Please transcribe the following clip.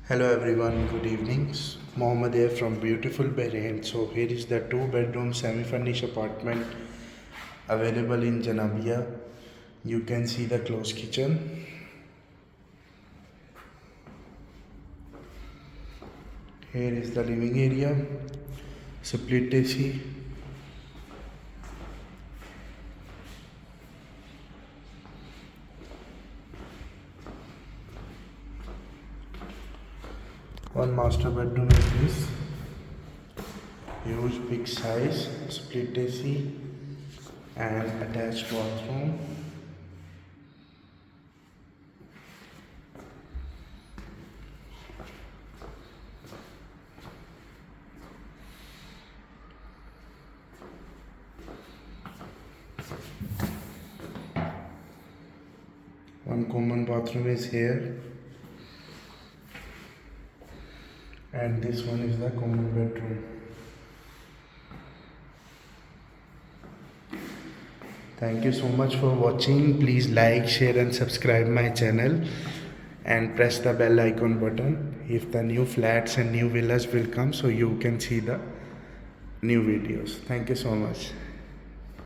Hello everyone, good evening. Mohammed here from beautiful Bahrain. So here is the two-bedroom semi-furnished apartment available in Janabiyah. You can see the closed kitchen. Here is the living area, split AC, one master bedroom is this, huge big size, split AC and attached bathroom. One common bathroom is here, and this one is the common bedroom. Thank you so much for watching. Please like, share and subscribe my channel and press the bell icon button if the new flats and new villas will come, so you can see the new videos. Thank you so much.